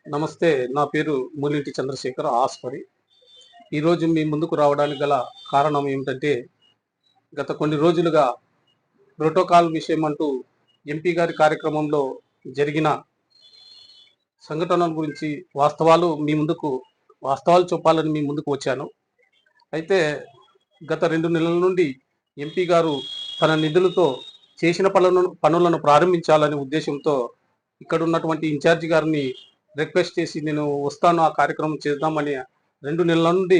నమస్తే. నా పేరు మూలింటి చంద్రశేఖర్ ఆస్పరి. ఈరోజు మీ ముందుకు రావడానికి గల కారణం ఏమిటంటే, గత కొన్ని రోజులుగా ప్రోటోకాల్ విషయం అంటూ ఎంపీ గారి కార్యక్రమంలో జరిగిన సంఘటనల గురించి వాస్తవాలు చెప్పాలని మీ ముందుకు వచ్చాను. అయితే గత 2 నెలల నుండి ఎంపీ గారు తన నిధులతో చేసిన పనులను ప్రారంభించాలనే ఉద్దేశంతో ఇక్కడున్నటువంటి ఇన్ఛార్జి గారిని రిక్వెస్ట్ చేసి నేను వస్తాను, ఆ కార్యక్రమం చేద్దామని 2 నెలల నుండి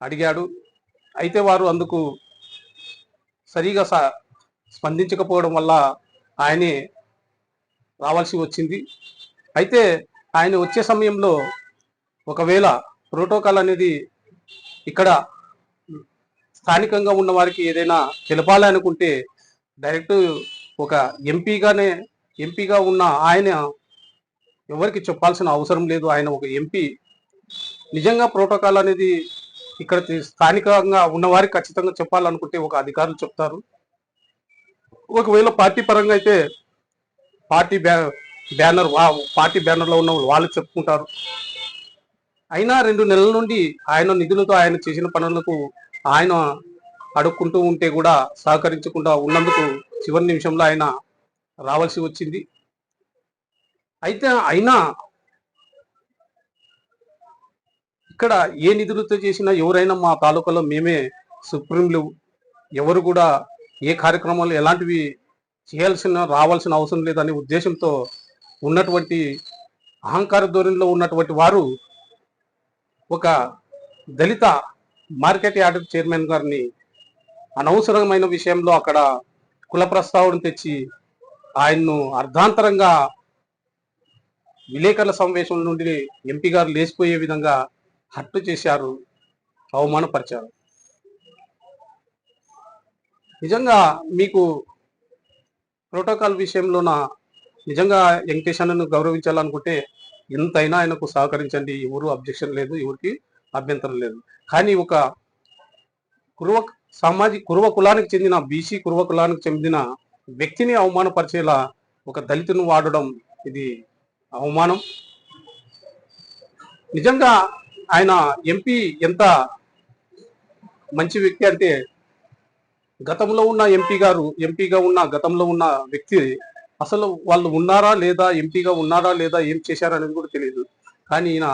అడిగాడు. అయితే వారు అందుకు సరిగా స్పందించకపోవడం వల్ల ఆయనే రావాల్సి వచ్చింది. అయితే ఆయన వచ్చే సమయంలో ఒకవేళ ప్రోటోకాల్ అనేది ఇక్కడ స్థానికంగా ఉన్న వారికి ఏదైనా తెలపాలి అనుకుంటే డైరెక్ట్ ఒక ఎంపీగా ఉన్న ఆయన ఎవరికి చెప్పాల్సిన అవసరం లేదు. ఆయన ఒక ఎంపీ. నిజంగా ప్రోటోకాల్ అనేది ఇక్కడ స్థానికంగా ఉన్నవారికి ఖచ్చితంగా చెప్పాలనుకుంటే ఒక అధికారులు చెప్తారు. ఒకవేళ పార్టీ పరంగా అయితే పార్టీ బ్యానర్లో ఉన్న వాళ్ళు చెప్పుకుంటారు. అయినా 2 నెలల నుండి ఆయన నిధులతో ఆయన చేసిన పనులకు ఆయన అడుక్కుంటూ ఉంటే కూడా సహకరించకుండా ఉన్నందుకు చివరి నిమిషంలో ఆయన రావాల్సి వచ్చింది. అయినా ఇక్కడ ఏ నిధులతో చేసినా ఎవరైనా మా తాలూకాలో మేమే సుప్రీంలు, ఎవరు కూడా ఏ కార్యక్రమాలు ఎలాంటివి రావాల్సిన అవసరం లేదనే ఉద్దేశంతో ఉన్నటువంటి అహంకార ధోరణిలో ఉన్నటువంటి వారు ఒక దళిత మార్కెట్ యార్డ్ చైర్మన్ గారిని అనవసరమైన విషయంలో అక్కడ కుల ప్రస్తావన తెచ్చి ఆయన్ను అర్ధాంతరంగా విలేకరుల సమావేశం నుండి ఎంపీ గారు లేచిపోయే విధంగా హత్య చేశారు, అవమానపరిచారు. నిజంగా మీకు ప్రోటోకాల్ విషయంలోన నిజంగా వెంకటేష్ అన్నను గౌరవించాలనుకుంటే ఎంతైనా ఆయనకు సహకరించండి. ఎవరు అబ్జెక్షన్ లేదు, ఎవరికి అభ్యంతరం లేదు. కానీ ఒక కురువ కులానికి చెందిన బీసీ కురువ కులానికి చెందిన వ్యక్తిని అవమానపరిచేలా ఒక దళితుని వాడడం ఇది అవమానం. నిజంగా ఆయన ఎంత మంచి వ్యక్తి అంటే గతంలో ఉన్న ఎంపీగా ఉన్న గతంలో ఉన్న వ్యక్తి అసలు వాళ్ళు ఉన్నారా లేదా, ఎంపీగా ఉన్నారా లేదా, ఏం చేశారనేది కూడా తెలియదు. కానీ ఈయన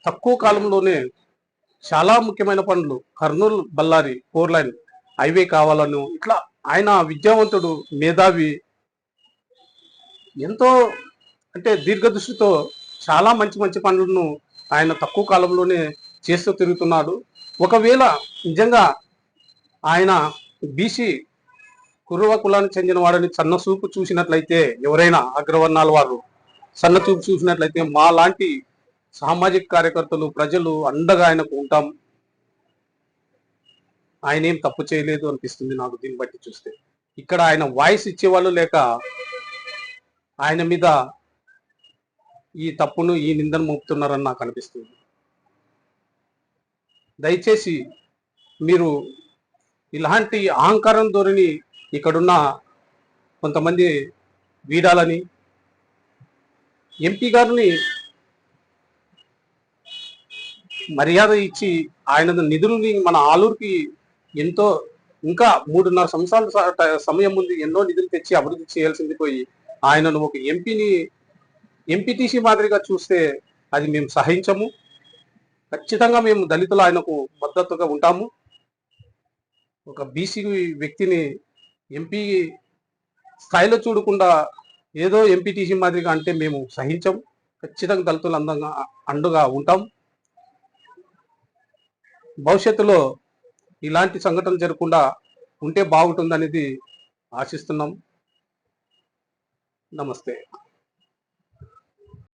తక్కువ కాలంలోనే చాలా ముఖ్యమైన పనులు, కర్నూలు బళ్ళారి 4 లైన్ హైవే కావాలను, ఇట్లా ఆయన విద్యావంతుడు, మేధావి, ఎంతో అంటే దీర్ఘదృష్టితో చాలా మంచి పనులను ఆయన తక్కువ కాలంలోనే చేస్తూ తిరుగుతున్నాడు. ఒకవేళ నిజంగా ఆయన బీసీ కురువ కులానికి చెందిన వాడని సన్నచూపు చూసినట్లయితే, ఎవరైనా అగ్రవర్ణాల వారు సన్నచూపు చూసినట్లయితే మా లాంటి సామాజిక కార్యకర్తలు, ప్రజలు అండగా ఆయనకు ఉంటాం. ఆయన ఏం తప్పు చేయలేదు అనిపిస్తుంది నాకు దీన్ని బట్టి చూస్తే. ఇక్కడ ఆయన వాయిస్ ఇచ్చేవాళ్ళు లేక ఆయన మీద ఈ తప్పును, ఈ నిందను మోపుతున్నారని నాకు అనిపిస్తుంది. దయచేసి మీరు ఇలాంటి అహంకారం ధోరణి ఇక్కడున్న కొంతమంది వీడాలని, ఎంపీ గారిని మర్యాద ఇచ్చి ఆయన నిధులని మన ఆలూరుకి ఇంకా 3.5 సంవత్సరాల సమయం ఉంది, ఎన్నో నిధులు తెచ్చి అభివృద్ధి చేయాల్సింది పోయి ఆయనను ఒక ఎంపీటీసీ మాదిరిగా చూస్తే అది మేము సహించము. ఖచ్చితంగా మేము దళితులు ఆయనకు మద్దతుగా ఉంటాము. ఒక బీసీ వ్యక్తిని ఎంపీ స్థాయిలో చూడకుండా ఏదో ఎంపీటీసీ మాదిరిగా అంటే మేము సహించం. ఖచ్చితంగా దళితులు అండగా ఉంటాం. భవిష్యత్తులో ఇలాంటి సంఘటనలు జరగకుండా ఉంటే బాగుంటుందనేది ఆశిస్తున్నాం. నమస్తే.